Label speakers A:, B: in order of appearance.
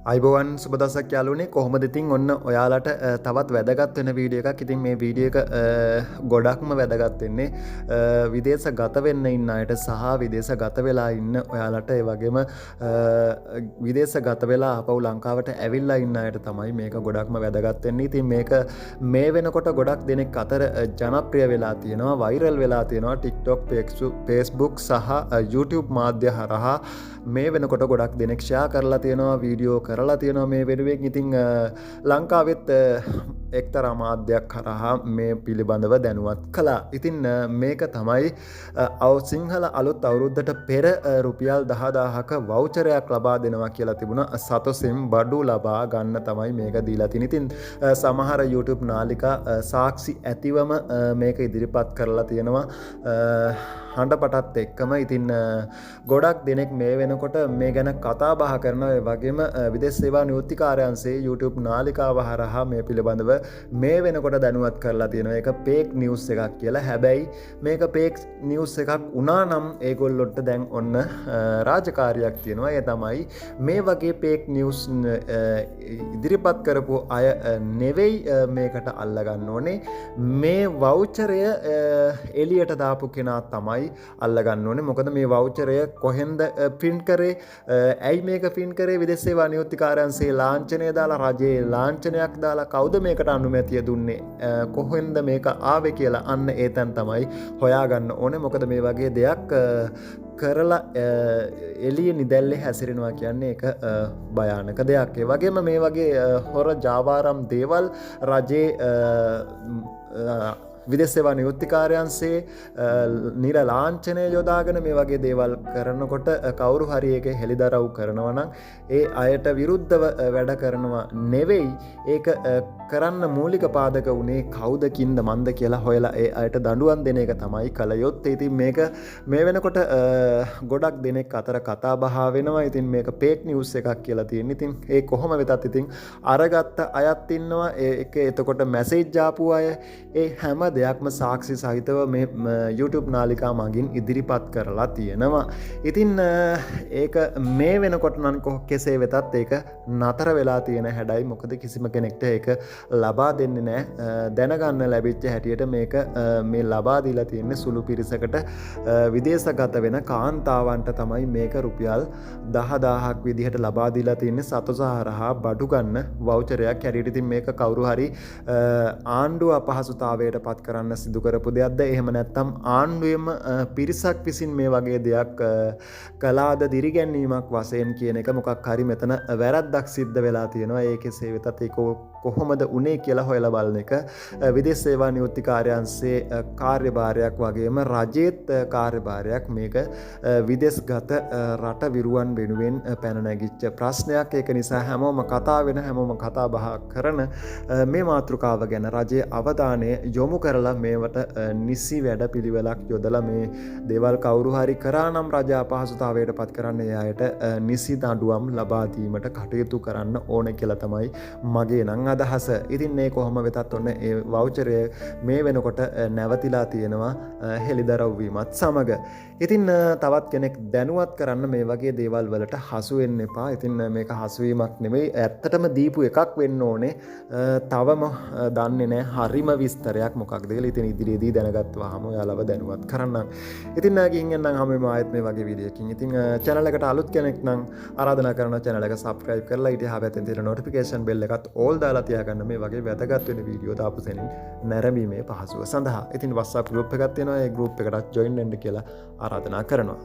A: අයිබෝවන් සුබ දවසක් යාළුවනේ කොහොමද ඉතින් ඔන්න ඔයාලට තවත් වැදගත් වෙන වීඩියෝ එකක්. ඉතින් මේ වීඩියෝ එක ගොඩක්ම වැදගත් වෙන්නේ විදේශ ගත වෙන්න ඉන්න අයට සහ විදේශ ගත වෙලා ඉන්න ඔයාලට, ඒ වගේම විදේශ ගත වෙලා ආපහු ලංකාවට ඇවිල්ලා ඉන්න අයට තමයි මේක ගොඩක්ම වැදගත් වෙන්නේ. ඉතින් මේක මේ වෙනකොට ගොඩක් දෙනෙක් අතර ජනප්‍රිය වෙලා තියෙනවා, වෛරල් වෙලා තියෙනවා TikTok, Facebook සහ YouTube මාධ්‍ය හරහා මේ වෙනකොට ගොඩක් දෙනෙක් ෂෙයා කරලා තියෙනවා, වීඩියෝ කරලා තියෙනවා මේ වෙනුවෙන්. ඉතින් ලංකාවෙත් එක්තරා මාධ්‍යයක් කරහා මේ පිළිබඳව දැනුවත් කළා. ඉතින් මේක තමයි සිංහල අලුත් අවුරුද්දට පෙර රුපියල් 10,000ක වවුචරයක් ලබා දෙනවා කියලා තිබුණා. සතොසින් බඩු ලබා ගන්න තමයි මේක දීලා තියෙන්නේ. ඉතින් සමහර YouTube නාලිකා සාක්ෂි ඇතිවම මේක ඉදිරිපත් කරලා තියෙනවා හඬපටත් එක්කම. ඉතින් ගොඩක් දෙනෙක් මේ වෙනකොට මේ ගැන කතා බහ කරනවා. ඒ වගේම විදේශ සේවා නියුක්තිකාරයන්සේ YouTube නාලිකාව හරහා මේ පිළිබඳව මේ වෙනකොට දැනුවත් කරලා තියෙනවා. ඒක ෆේක් නිවුස් එකක් කියලා. හැබැයි මේක ෆේක් නිවුස් එකක් වුණා නම් ඒගොල්ලොන්ට දැන් ඔන්න රාජකාරියක් තියෙනවා. ඒ තමයි මේ වගේ ෆේක් නිවුස් ඉදිරිපත් කරපු අය නෙවෙයි මේකට අල්ලගන්න ඕනේ. මේ වවුචරය එළියට දාපු කෙනා තමයි අල්ලගන්න ඕනේ. මොකද මේ වවුචරය කොහෙන්ද ප්‍රින්ට් කරේ, ඇයි මේක ප්‍රින්ට් කරේ, විදේශ සේවා නියුක්තිකාරයන්සේ ලාංඡනය දාලා, රජයේ ලාංඡනයක් දාලා, කවුද මේකට අනුමැතිය දුන්නේ, කොහෙන්ද මේක ආවේ කියලා අන්න ඒතන් තමයි හොයාගන්න ඕනේ. මොකද මේ වගේ දෙයක් කරලා එළිය නිදැල්ලේ හැසිරෙනවා කියන්නේ ඒක භයානක දෙයක්. ඒ වගේම මේ වගේ හොර ජාවාරම් දේවල් රජයේ විදේශ සේවා නියුක්තිකාරයන්සේ නිර ලාංඡනය යොදාගෙන මේ වගේ දේවල් කරනකොට කවුරු හරි ඒක හෙළිදරව් කරනවා නම් ඒ අයට විරුද්ධව වැඩ කරනවා නෙවෙයි. ඒක කරන්න මූලික පාදක වුණේ කවුද කින්ද මන්ද කියලා හොයලා ඒ අයට දඬුවම් දෙන එක තමයි කළ යුත්තේ. ඉතින් මේක මේ වෙනකොට ගොඩක් දෙනෙක් අතර කතා බහ වෙනවා. ඉතින් මේක ෆේක් නිවුස් එකක් කියලා තියෙනවා. ඉතින් ඒ කොහොම වෙතත් ඉතින් අරගත්ත අයත් ඉන්නවා. ඒක එතකොට මැසේජ් ආපු අය ඒ හැම දෙයක්ම සාක්ෂි සහිතව මේ YouTube නාලිකා මගින් ඉදිරිපත් කරලා තියෙනවා. ඉතින් ඒක මේ වෙනකොට නම් කෙසේ වෙතත් ඒක නතර වෙලා තියෙන හැඩයි. මොකද කිසිම කෙනෙක්ට ඒක ලබා දෙන්නේ නැහැ. දැනගන්න ලැබිච්ච හැටියට මේක මේ ලබා දීලා තියෙන්නේ සුළු පිරිසකට විදේශගත වෙන කාන්තාවන්ට තමයි මේක රුපියල් 10,000ක් විදිහට ලබා දීලා තියෙන්නේ සතොස හරහා බඩු ගන්න වවුචරයක් හැටියට. ඉතින් මේක කවුරු හරි ආණ්ඩුව අපහසුතාවයට පත් කරන්න සිදු කරපු දෙයක්ද, එහෙම නැත්නම් ආණ්ඩුවෙම පිරිසක් විසින් මේ වගේ දෙයක් කළාද දිරිගැන්වීමක් වශයෙන් කියන එක මොකක් හරි මෙතන වැරද්දක් සිද්ධ වෙලා තියෙනවා. ඒකෙසේ වෙතත් ඒක කොහොමද උනේ කියලා හොයලා බලන එක විදේශ සේවා නියුක්තිකාරයන්සේ කාර්යභාරයක් වගේම රජයේත් කාර්යභාරයක්. මේක විදේශගත රට විරුවන් වෙනුවෙන් පැන නැගිච්ච ප්‍රශ්නයක්. ඒක නිසා හැමෝම කතා වෙන, හැමෝම කතා බහ කරන මේ මාතෘකාව ගැන රජයේ අවධානය යොමු කරලා මේවට නිසි වැඩ පිළිවෙලක් යොදලා මේ දේවල් කවුරු හරි කරා නම් රජ අපහසුතාවයට පත් කරන්න ඒ අයට නිසි දඬුවම් ලබා දීමට කටයුතු කරන්න ඕනේ කියලා තමයි මගේ නම් අදහස. ඉතින් මේ කොහොම වෙතත් ඔන්න ඒ වවුචරය මේ වෙනකොට නැවතිලා තියෙනවා හෙළිදරව් වීමත් සමග. ඉතින් තවත් කෙනෙක් දැනුවත් කරන්න මේ වගේ දේවල් වලට හසු වෙන්න එපා. ඉතින් මේක හසුවීමක් නෙමෙයි, ඇත්තටම දීපු එකක් වෙන්න ඕනේ. තවම දන්නේ නැහැ හරිම විස්තරයක් මොකක්ද කියලා. ඉතින් ඉදිරියේදී දැනගත්වාම ඔයාලව දැනුවත් කරන්නම්. ඉතින් ගිහින් එන්නම් හැමෝම ආයෙත් මේ වගේ වීඩියෝ එකකින්. ඉතින් channel එකට අලුත් කෙනෙක් නම් ආරාධනා කරනවා channel එක subscribe කරලා ඊට හැබැයි තියෙන notification bell එකත් all දාලා තියාගන්න මේ වගේ වැදගත් වෙන වීඩියෝ දාපු සෙනින් නැරඹීමේ පහසුව සඳහා. ඉතින් WhatsApp group එකක් තියෙනවා. ඒ group එකට join වෙන්න කියලා ආරාධනා කරනවා.